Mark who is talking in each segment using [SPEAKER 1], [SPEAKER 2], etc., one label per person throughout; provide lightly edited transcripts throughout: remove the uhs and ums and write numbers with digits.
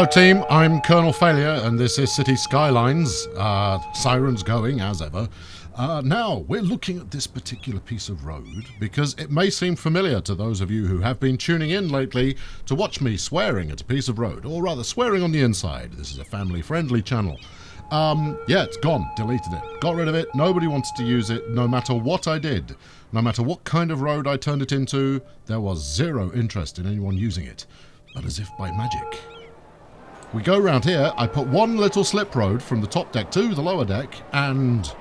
[SPEAKER 1] Hello team, I'm Colonel Failure and this is City Skylines. Sirens going as ever. Now, we're looking at this particular piece of road because it may seem familiar to those of you who have been tuning in lately to watch me swearing at a piece of road, or rather swearing on the inside. This is a family-friendly channel. Yeah, it's gone. Deleted it. Got rid of it. Nobody wants to use it, no matter what I did. No matter what kind of road I turned it into, there was zero interest in anyone using it. But as if by magic. We go round here, I put one little slip road from the top deck to the lower deck, and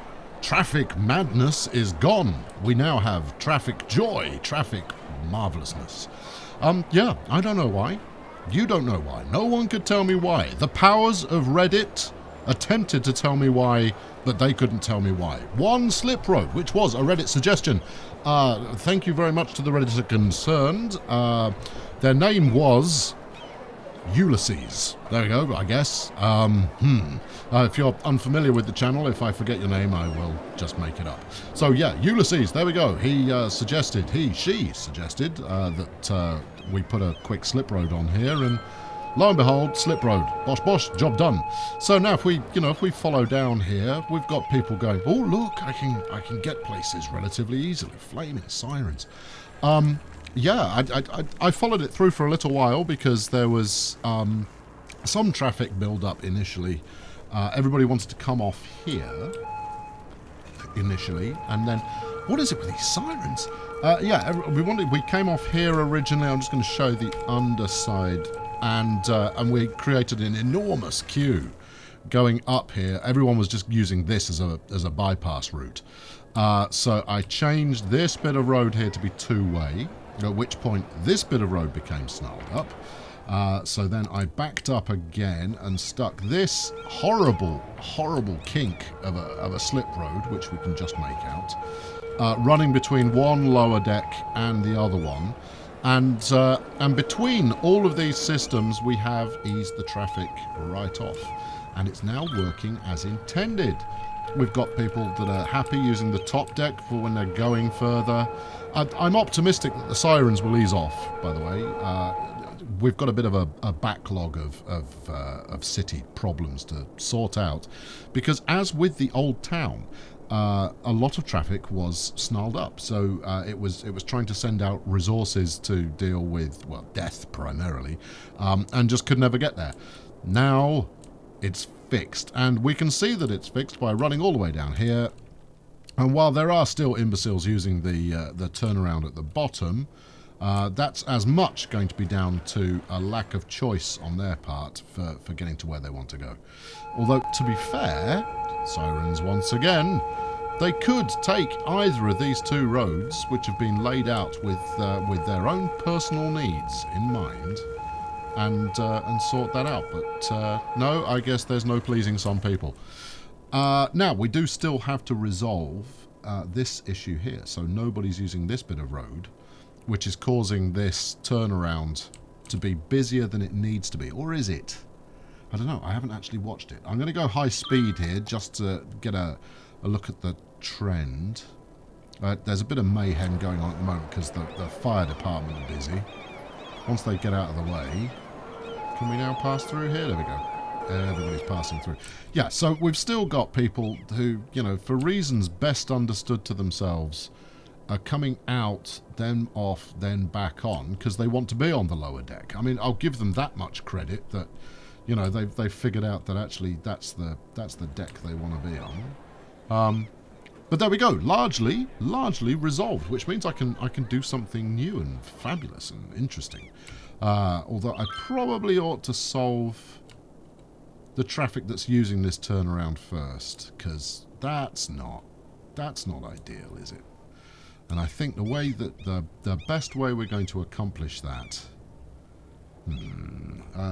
[SPEAKER 1] traffic madness is gone. We now have traffic joy, traffic marvelousness. Yeah, I don't know why. You don't know why. No one could tell me why. The powers of Reddit attempted to tell me why, but they couldn't tell me why. One slip road, which was a Reddit suggestion. Thank you very much to the Redditor concerned. Their name was Ulysses. There we go, I guess. If you're unfamiliar with the channel, if I forget your name, I will just make it up. So yeah, Ulysses, there we go. She suggested that we put a quick slip road on here, and lo and behold, slip road. Bosh bosh, job done. So now if we follow down here, we've got people going, oh look, I can get places relatively easily. Flaming sirens. Yeah, I followed it through for a little while because there was some traffic build-up initially. Everybody wanted to come off here initially, and then what is it with these sirens? Yeah, we came off here originally. I'm just going to show the underside, and we created an enormous queue going up here. Everyone was just using this as a bypass route. So I changed this bit of road here to be two-way. At which point this bit of road became snarled up. So then I backed up again and stuck this horrible kink of a slip road, which we can just make out, running between one lower deck and the other one. And between all of these systems, we have eased the traffic right off. And it's now working as intended. We've got people that are happy using the top deck for when they're going further. I'm optimistic that the sirens will ease off, by the way. We've got a bit of a backlog of city problems to sort out, because as with the old town, a lot of traffic was snarled up. So it was trying to send out resources to deal with, well, death primarily, and just could never get there. Now it's fixed, and we can see that it's fixed by running all the way down here. And while there are still imbeciles using the turnaround at the bottom, that's as much going to be down to a lack of choice on their part for getting to where they want to go. Although, to be fair, sirens once again, they could take either of these two roads, which have been laid out with their own personal needs in mind, and sort that out. But no, I guess there's no pleasing some people. Now, we do still have to resolve this issue here. So nobody's using this bit of road, which is causing this turnaround to be busier than it needs to be. Or is it? I don't know. I haven't actually watched it. I'm going to go high speed here just to get a look at the trend. There's a bit of mayhem going on at the moment because the fire department are busy. Once they get out of the way, can we now pass through here? There we go. Everybody's passing through. Yeah, so we've still got people who, for reasons best understood to themselves, are coming out, then off, then back on, because they want to be on the lower deck. I mean, I'll give them that much credit that, they've figured out that actually that's the deck they want to be on. But there we go, largely resolved, which means I can do something new and fabulous and interesting. Although I probably ought to solve the traffic that's using this turnaround first, because that's not ideal, is it? And I think the way that the best way we're going to accomplish that,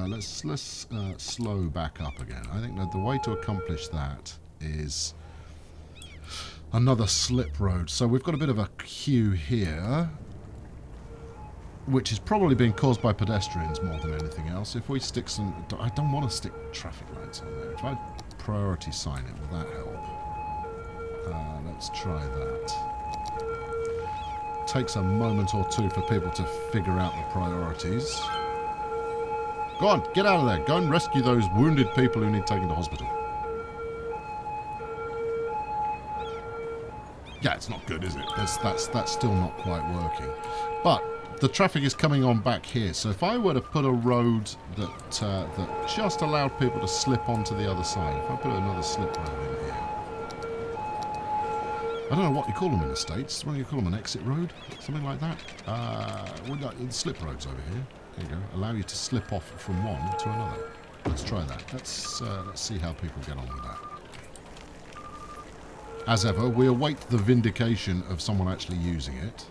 [SPEAKER 1] let's slow back up again. I think that the way to accomplish that is another slip road. So we've got a bit of a queue here, which is probably being caused by pedestrians more than anything else. If we stick some... I don't want to stick traffic lights on there. If I priority sign it, will that help? Let's try that. Takes a moment or two for people to figure out the priorities. Go on, get out of there. Go and rescue those wounded people who need taken to hospital. Yeah, it's not good, is it? That's still not quite working. But the traffic is coming on back here. So if I were to put a road that just allowed people to slip onto the other side, if I put another slip road in here, I don't know what you call them in the States. What do you call them? An exit road, something like that. Well, slip roads over here. There you go. Allow you to slip off from one to another. Let's try that. Let's see how people get on with that. As ever, we await the vindication of someone actually using it.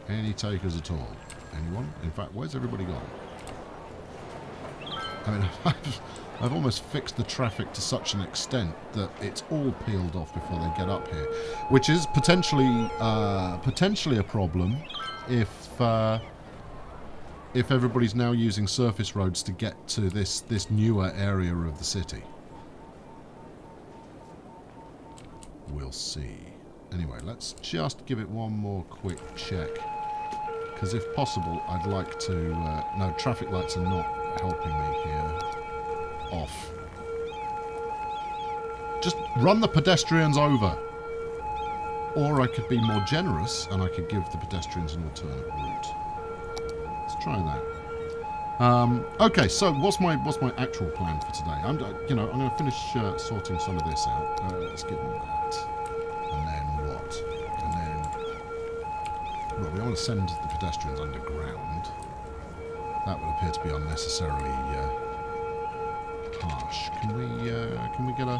[SPEAKER 1] Any takers at all? Anyone? In fact, where's everybody gone? I mean, I've almost fixed the traffic to such an extent that it's all peeled off before they get up here, which is potentially a problem if everybody's now using surface roads to get to this newer area of the city. We'll see. Anyway, let's just give it one more quick check. Because if possible, I'd like to... no, traffic lights are not helping me here. Off. Just run the pedestrians over. Or I could be more generous and I could give the pedestrians an alternate route. Let's try that. Okay, so what's my actual plan for today? I'm going to finish sorting some of this out. Let's give them that. And then what? And then... well, we want to send the pedestrians underground. That would appear to be unnecessarily harsh. Can we get a...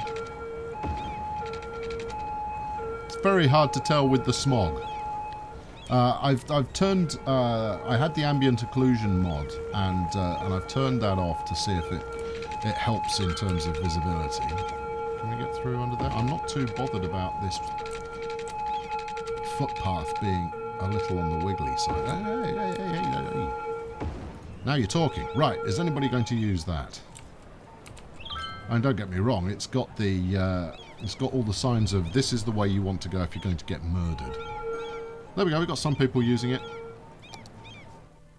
[SPEAKER 1] It's very hard to tell with the smog. I've turned... I had the ambient occlusion mod, and I've turned that off to see if it helps in terms of visibility. Can we get through under there? I'm not too bothered about this footpath being a little on the wiggly side. Hey. Now you're talking. Right, is anybody going to use that? And don't get me wrong, it's got all the signs of this is the way you want to go if you're going to get murdered. There we go, we've got some people using it.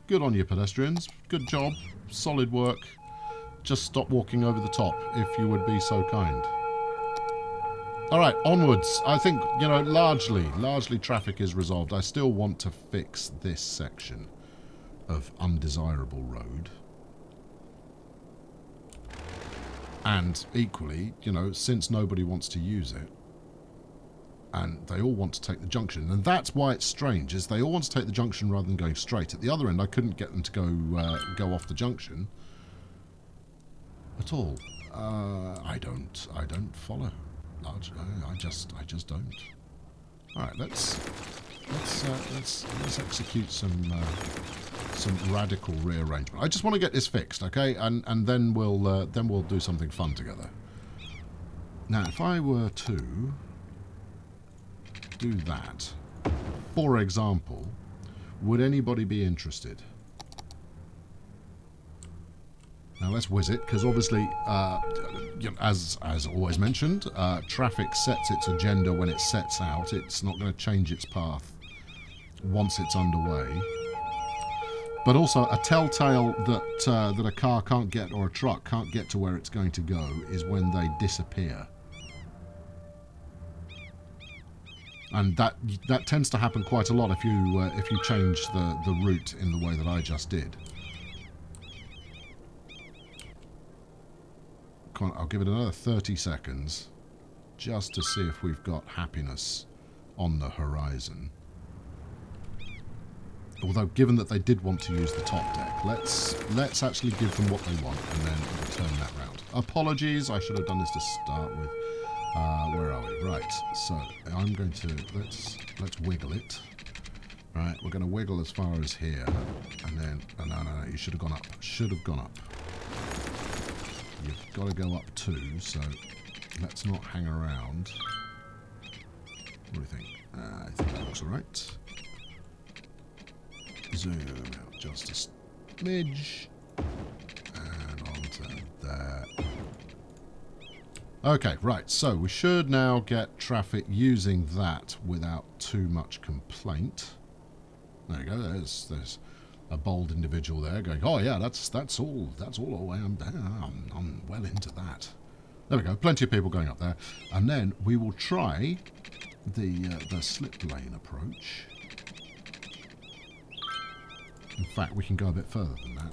[SPEAKER 1] Good on you, pedestrians. Good job. Solid work. Just stop walking over the top, if you would be so kind. Alright, onwards. I think, largely traffic is resolved. I still want to fix this section of undesirable road. And equally, since nobody wants to use it, and they all want to take the junction, and that's why it's strange, is they all want to take the junction rather than going straight. At the other end, I couldn't get them to go off the junction at all. I don't follow. I just don't. All right, let's execute some radical rearrangement. I just want to get this fixed, okay? And then we'll do something fun together. Now, if I were to do that, for example, would anybody be interested? Now let's whiz it, because obviously, as always mentioned, traffic sets its agenda when it sets out. It's not going to change its path once it's underway. But also, a telltale that a car can't get, or a truck can't get to where it's going to go, is when they disappear. And that tends to happen quite a lot if you change the route in the way that I just did. Come on, I'll give it another 30 seconds just to see if we've got happiness on the horizon. Although, given that they did want to use the top deck, let's actually give them what they want and then we'll turn that round. Apologies, I should have done this to start with. Where are we? Right, so I'm going to, let's wiggle it. Right, we're going to wiggle as far as here, and then, no, you should have gone up. Should have gone up. You've got to go up too, so let's not hang around. What do you think? I think that looks alright. Zoom out just a smidge. And onto there. Okay, right, so we should now get traffic using that without too much complaint. There you go, there's a bold individual there going, oh yeah, that's all the way I'm well into that. There we go, plenty of people going up there. And then we will try the slip lane approach. In fact, we can go a bit further than that.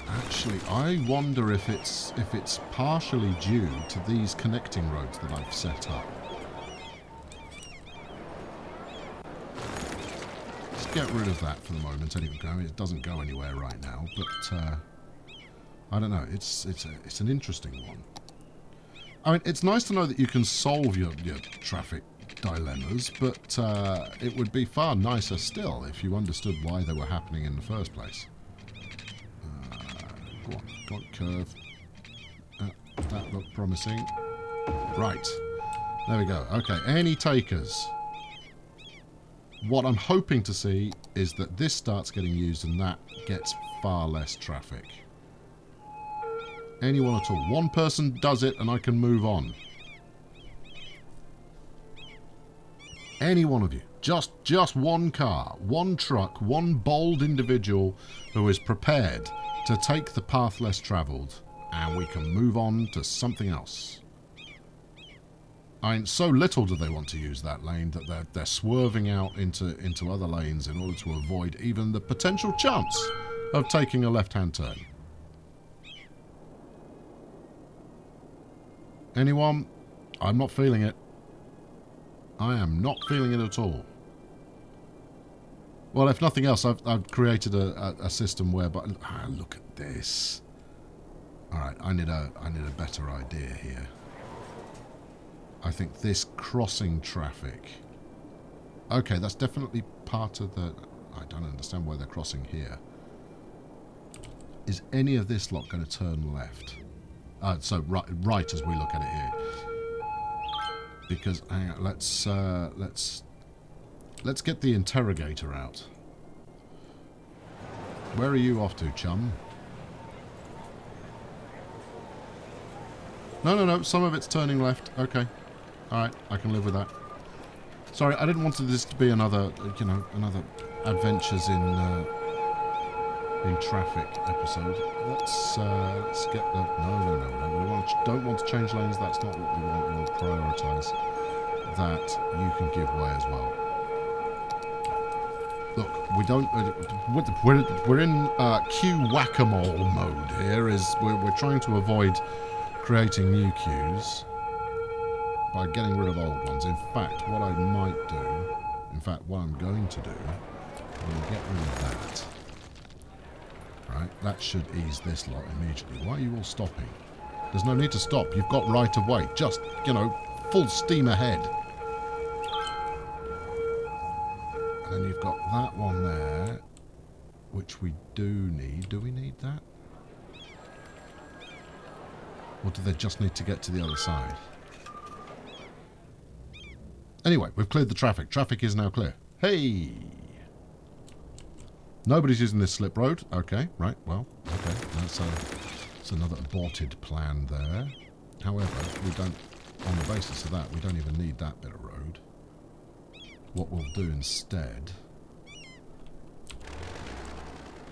[SPEAKER 1] Actually, I wonder if it's partially due to these connecting roads that I've set up. Let's get rid of that for the moment. Anyway, it doesn't go anywhere right now, but I don't know. It's an interesting one. I mean, it's nice to know that you can solve your traffic dilemmas, but it would be far nicer still if you understood why they were happening in the first place. Go on, curve. That looked promising. Right. There we go. Okay, any takers? What I'm hoping to see is that this starts getting used and that gets far less traffic. Anyone at all. One person does it and I can move on. Any one of you. Just one car, one truck, one bold individual who is prepared to take the path less travelled, and we can move on to something else. I mean, so little do they want to use that lane that they're swerving out into other lanes in order to avoid even the potential chance of taking a left-hand turn. Anyone? I'm not feeling it. I am not feeling it at all. Well, if nothing else, I've created a system whereby... look at this. Alright, I need a better idea here. I think this crossing traffic... Okay, that's definitely part of the... I don't understand why they're crossing here. Is any of this lot going to turn left? So right as we look at it here. Because hang on, let's get the interrogator out. Where are you off to, chum? No. Some of it's turning left. Okay. All right. I can live with that. Sorry, I didn't want this to be another, another adventures in traffic episode. Let's get the... No. We don't want to change lanes. That's not what we want. We want to prioritise that you can give way as well. Look, we don't... We're in queue whack-a-mole mode here. We're trying to avoid creating new queues by getting rid of old ones. In fact, what I might do... In fact, what I'm going to do... We'll get rid of that. Right, that should ease this lot immediately. Why are you all stopping? There's no need to stop. You've got right of way. Just, full steam ahead. And then you've got that one there, which we do need. Do we need that? Or do they just need to get to the other side? Anyway, we've cleared the traffic. Traffic is now clear. Hey! Nobody's using this slip road. Okay, right, well, okay. That's another aborted plan there. However, we don't, on the basis of that, we don't even need that bit of road. What we'll do instead...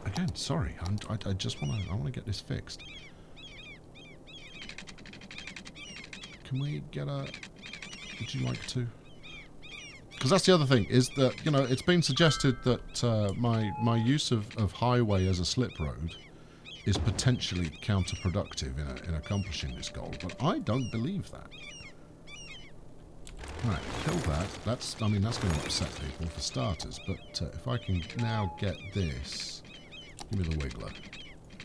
[SPEAKER 1] Again, sorry, I just want to get this fixed. Can we get a... Would you like to... Because that's the other thing, is that, it's been suggested that my use of highway as a slip road is potentially counterproductive in accomplishing this goal, but I don't believe that. Right, kill that. That's going to upset people for starters, but if I can now get this... Give me the wiggler.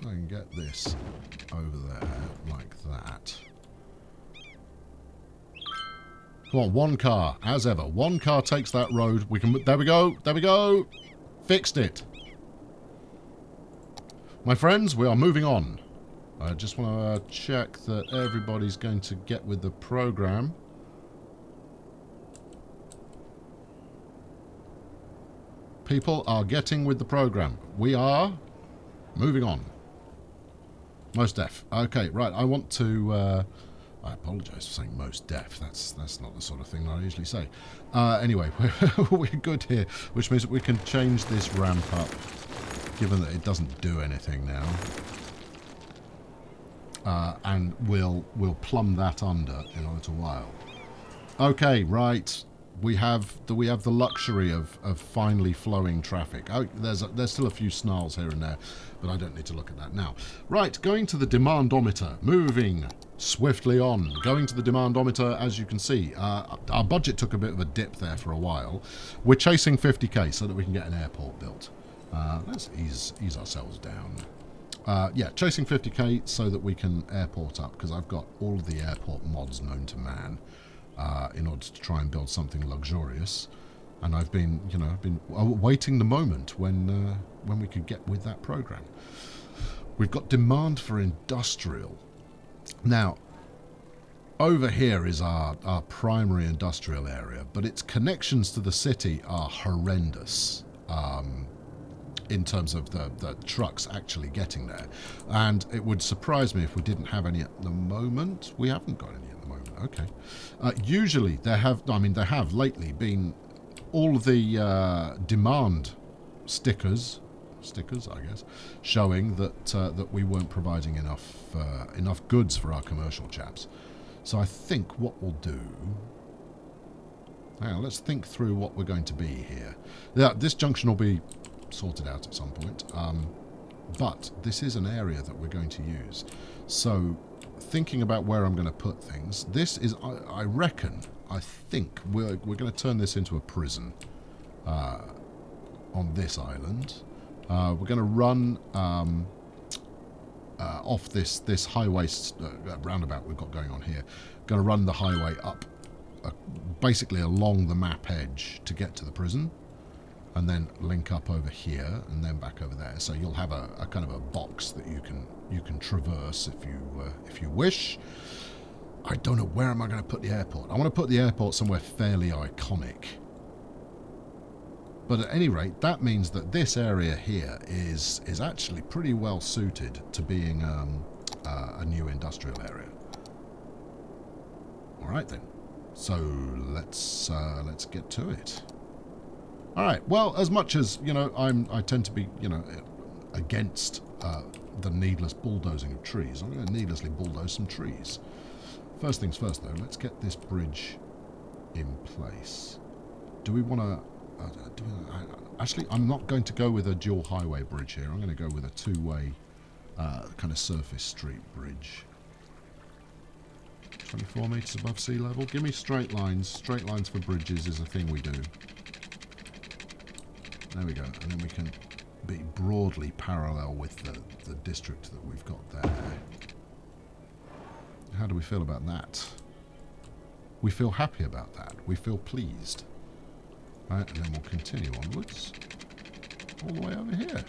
[SPEAKER 1] I can get this over there like that. Come on, one car, as ever. One car takes that road. We can... There we go. There we go. Fixed it. My friends, we are moving on. I just want to check that everybody's going to get with the program. People are getting with the program. We are moving on. Most deaf. Okay, right. I want to... I apologise for saying most deaf. That's not the sort of thing I usually say. Anyway, we're good here, which means that we can change this ramp up given that it doesn't do anything now. And we'll plumb that under in a little while. Okay, right. We have the luxury of finely flowing traffic. Oh, there's still a few snarls here and there, but I don't need to look at that now. Right, going to the demandometer, moving swiftly on. Going to the demandometer, as you can see, our budget took a bit of a dip there for a while. We're chasing 50k so that we can get an airport built. Let's ease ourselves down. Yeah, chasing 50k so that we can airport up, because I've got all of the airport mods known to man. In order to try and build something luxurious, and I've been awaiting the moment when we could get with that program. We've got demand for industrial. Now, over here is our primary industrial area, but its connections to the city are horrendous in terms of the trucks actually getting there. And it would surprise me if we didn't have any at the moment. We haven't got any at the moment. Okay. Usually there have lately been all the demand stickers, I guess, showing that we weren't providing enough goods for our commercial chaps. So I think what we'll do. Now let's think through what we're going to be here. Yeah, this junction will be sorted out at some point, but this is an area that we're going to use. So thinking about where I'm going to put things, this is, I think we're going to turn this into a prison on this island. We're going to run off this highway roundabout we've got going on here. Going to run the highway up basically along the map edge to get to the prison, and then link up over here and then back over there. So you'll have a kind of a box that you can traverse if you wish. I don't know, where am I going to put the airport? I want to put the airport somewhere fairly iconic. But at any rate, that means that this area here is actually pretty well suited to being a new industrial area. All right then. So let's get to it. All right. Well, as much as I tend to be against the needless bulldozing of trees, I'm going to needlessly bulldoze some trees. First things first, though. Let's get this bridge in place. Do we want to? Actually, I'm not going to go with a dual highway bridge here. I'm going to go with a two-way kind of surface street bridge. 24 meters above sea level. Give me straight lines. Straight lines for bridges is a thing we do. There we go. And then we can be broadly parallel with the district that we've got there. How do we feel about that? We feel happy about that. We feel pleased. Right, and then we'll continue onwards. All the way over here.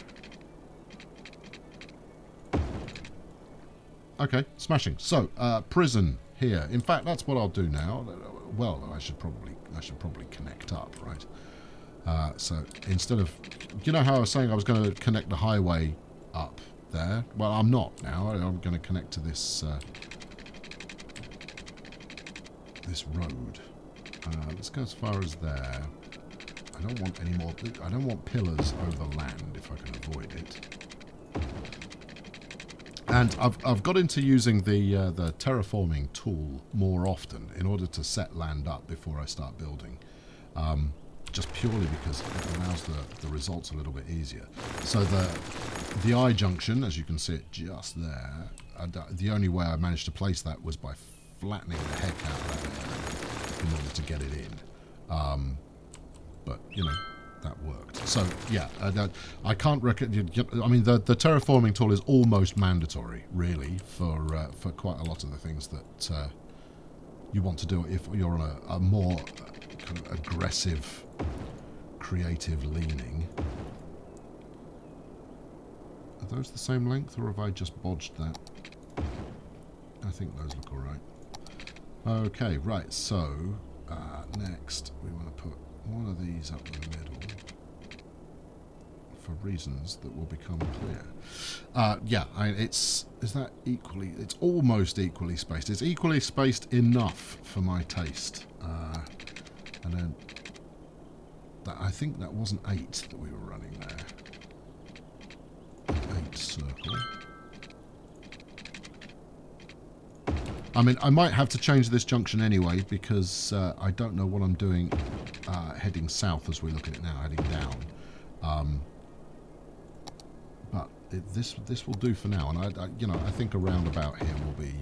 [SPEAKER 1] Okay, smashing. So, prison here. In fact, that's what I'll do now. Well, I should probably connect up, right? So instead of, you know how I was saying I was going to connect the highway up there? Well, I'm not now. I'm going to connect to this this road. Let's go as far as there. I don't want any more. I don't want pillars over land if I can avoid it. And I've got into using the terraforming tool more often in order to set land up before I start building. Just purely because it allows the results a little bit easier. So the I junction, as you can see it just there, the only way I managed to place that was by flattening the heck out of that in order to get it in. But that worked. So yeah, I can't recommend. I mean, the terraforming tool is almost mandatory, really, for quite a lot of the things that you want to do if you're on a more kind of aggressive, creative leaning. Are those the same length, or have I just bodged that? I think those look all right. Okay, right. So next we want to put one of these up in the middle for reasons that will become clear. Yeah, is that equally? It's almost equally spaced. It's equally spaced enough for my taste. And then I think that wasn't 8 that we were running there. circle. I mean, I might have to change this junction anyway, because I don't know what I'm doing heading south as we look at it now, heading down. But this will do for now, and I think a roundabout here will be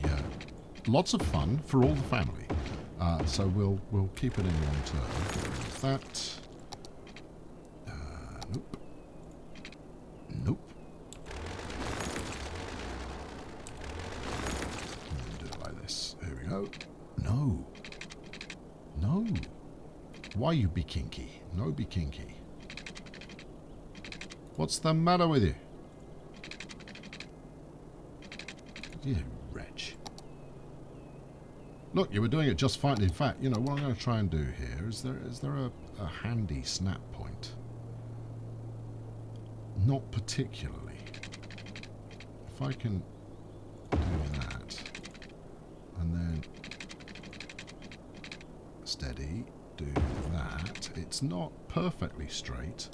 [SPEAKER 1] lots of fun for all the family. So we'll keep it in long term. That. Nope. Nope. Do it like this. Here we go. No. No. Why you be kinky? No be kinky. What's the matter with you? You wretch. Look, you were doing it just fine. In fact, you know, what I'm going to try and do here is there a handy snap point? Not particularly. If I can do that, and then steady, do that. It's not perfectly straight,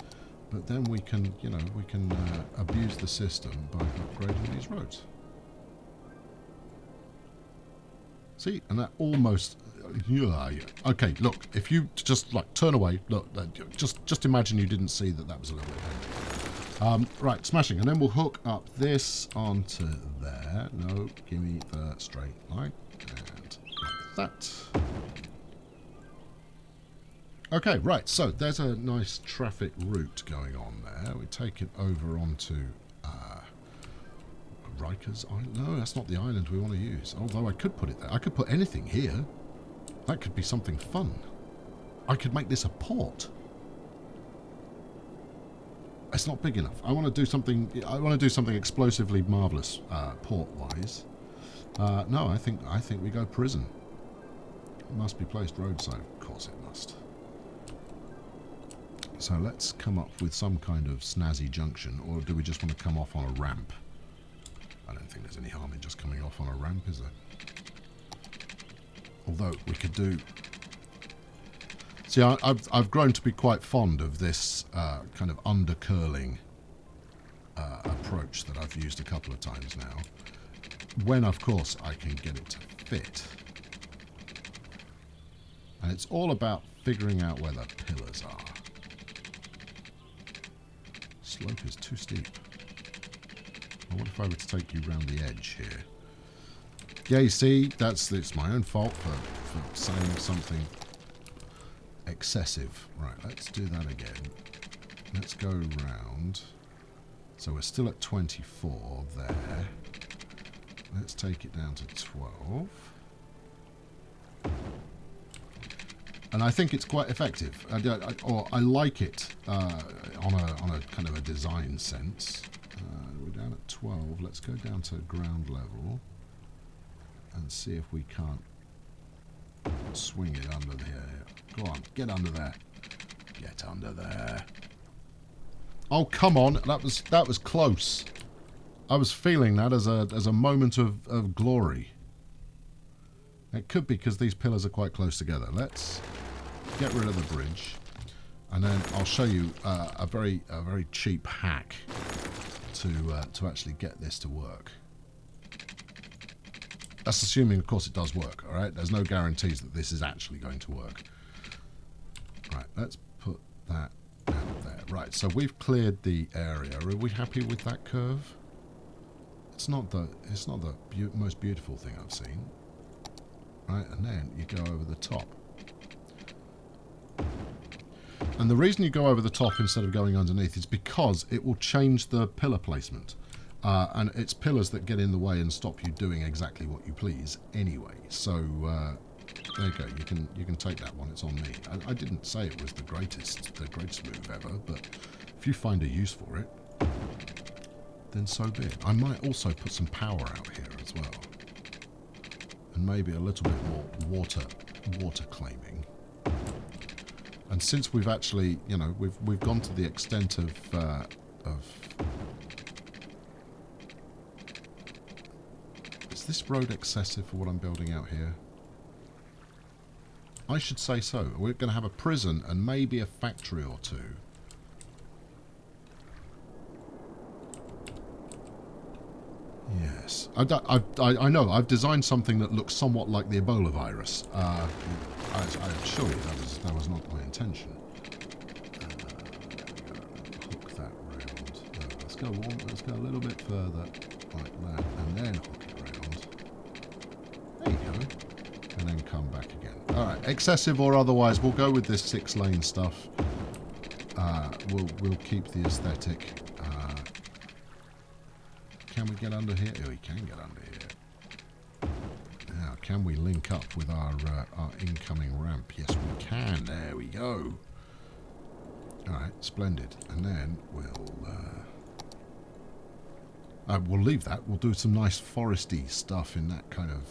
[SPEAKER 1] but then we can, you know, we can abuse the system by upgrading these roads. See, and that almost, yeah. Okay, look, if you just like turn away, look, just imagine you didn't see that was a little bit bent. Right, smashing, and then we'll hook up this onto there. No, give me the straight line, and like that. Okay, right, so there's a nice traffic route going on there. We take it over onto Rikers Island. No, that's not the island we want to use. Although I could put it there. I could put anything here. That could be something fun. I could make this a port. It's not big enough. I want to do something. I want to do something explosively marvelous, port-wise. No, I think we go prison. It must be placed roadside. Of course it must. So let's come up with some kind of snazzy junction, or do we just want to come off on a ramp? I don't think there's any harm in just coming off on a ramp, is there? Although we could do... See, I've grown to be quite fond of this kind of undercurling approach that I've used a couple of times now. When, of course, I can get it to fit. And it's all about figuring out where the pillars are. Slope is too steep. What if I were to take you round the edge here? Yeah, you see, it's my own fault for saying something excessive. Right, let's do that again. Let's go round. So we're still at 24 there. Let's take it down to 12. And I think it's quite effective. I like it on a kind of a design sense. We're down at 12. Let's go down to ground level and see if we can't swing it under here. Go on, get under there. Get under there. Oh, come on. That was close. I was feeling that as a moment of glory. It could be because these pillars are quite close together. Let's get rid of the bridge, and then I'll show you a very cheap hack to actually get this to work. That's assuming, of course, it does work. All right, there's no guarantees that this is actually going to work. Right, let's put that out there. Right, so we've cleared the area. Are we happy with that curve? It's not the most beautiful thing I've seen. Right, and then you go over the top. And the reason you go over the top instead of going underneath is because it will change the pillar placement. And it's pillars that get in the way and stop you doing exactly what you please anyway. So there you go. You can take that one. It's on me. I didn't say it was the greatest move ever, but if you find a use for it, then so be it. I might also put some power out here as well, and maybe a little bit more water claiming. And since we've actually, you know, we've gone to the extent of is this road excessive for what I'm building out here? I should say so. We're going to have a prison and maybe a factory or two. Yes. I know. I've designed something that looks somewhat like the Ebola virus. I assure you that was not my intention. Hook that round. Let's go a little bit further, like that, and then hook it round. There you go. And then come back again. Alright, excessive or otherwise, we'll go with this 6-lane stuff. We'll keep the aesthetic. Can we get under here? Oh, we can get under here. Now, can we link up with our incoming ramp? Yes, we can. There we go. Alright, splendid. And then we'll leave that. We'll do some nice foresty stuff in that kind of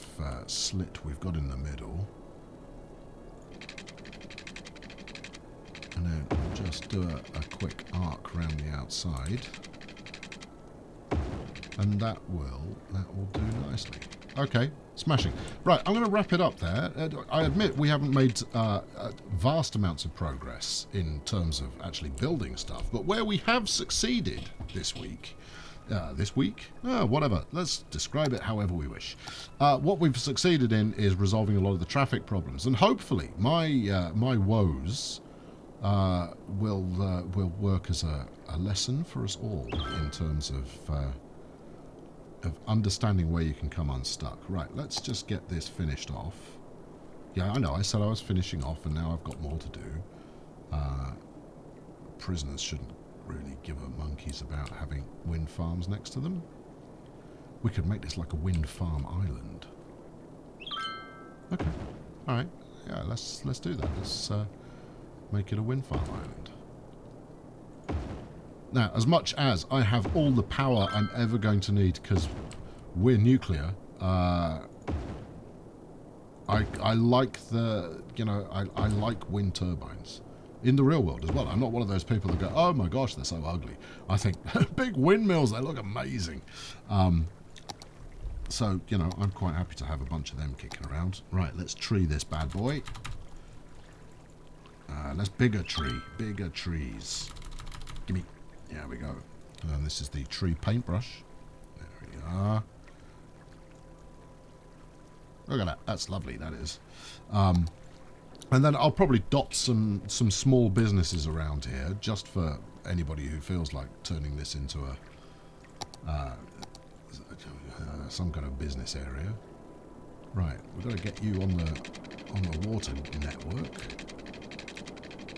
[SPEAKER 1] slit we've got in the middle. And then we'll just do a quick arc around the outside. And that will do nicely. Okay, smashing. Right, I'm going to wrap it up there. I admit we haven't made vast amounts of progress in terms of actually building stuff, but where we have succeeded this week, whatever, let's describe it however we wish. What we've succeeded in is resolving a lot of the traffic problems, and hopefully my woes will work as a lesson for us all in terms of understanding where you can come unstuck. Right, let's just get this finished off. Yeah, I know, I said I was finishing off, and now I've got more to do. Prisoners shouldn't really give a monkey's about having wind farms next to them. We could make this like a wind farm island. Okay, alright. Yeah, let's do that. Let's make it a wind farm island. Now, as much as I have all the power I'm ever going to need because we're nuclear, I like I like wind turbines. In the real world as well. I'm not one of those people that go, oh my gosh, they're so ugly. I think, big windmills, they look amazing. So, I'm quite happy to have a bunch of them kicking around. Right, let's tree this bad boy. Let's bigger trees. Gimme. There we go. And this is the tree paintbrush. There we are. Look at that. That's lovely, that is. And then I'll probably dot some small businesses around here, just for anybody who feels like turning this into some kind of business area. Right, we've got to get you on the water network.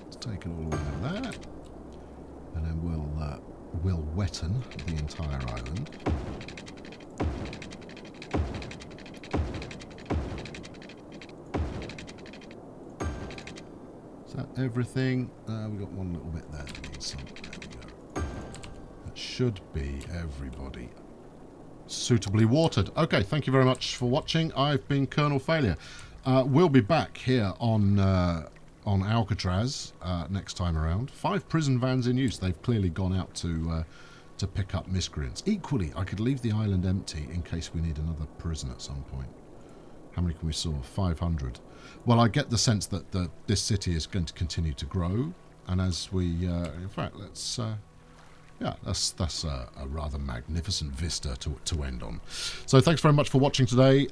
[SPEAKER 1] Let's take it all the way like that. And then we'll wetten the entire island. Is that everything? We've got one little bit there that needs some. There we go. That should be everybody suitably watered. Okay, thank you very much for watching. I've been Colonel Failure. We'll be back here on Alcatraz next time around. 5 prison vans in use. They've clearly gone out to pick up miscreants. Equally, I could leave the island empty in case we need another prison at some point. How many can we store? 500. Well, I get the sense that this city is going to continue to grow, and as we, in fact, let's. Yeah, that's a rather magnificent vista to end on. So thanks very much for watching today.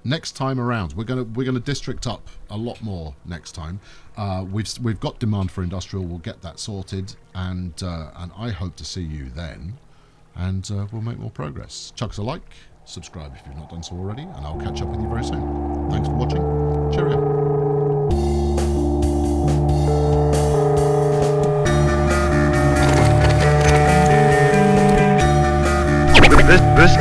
[SPEAKER 1] Next time around, we're gonna district up a lot more next time. We've got demand for industrial. We'll get that sorted, and I hope to see you then, and we'll make more progress. Chuck us a like, subscribe if you've not done so already, and I'll catch up with you very soon. Thanks for watching. Cheerio.
[SPEAKER 2] This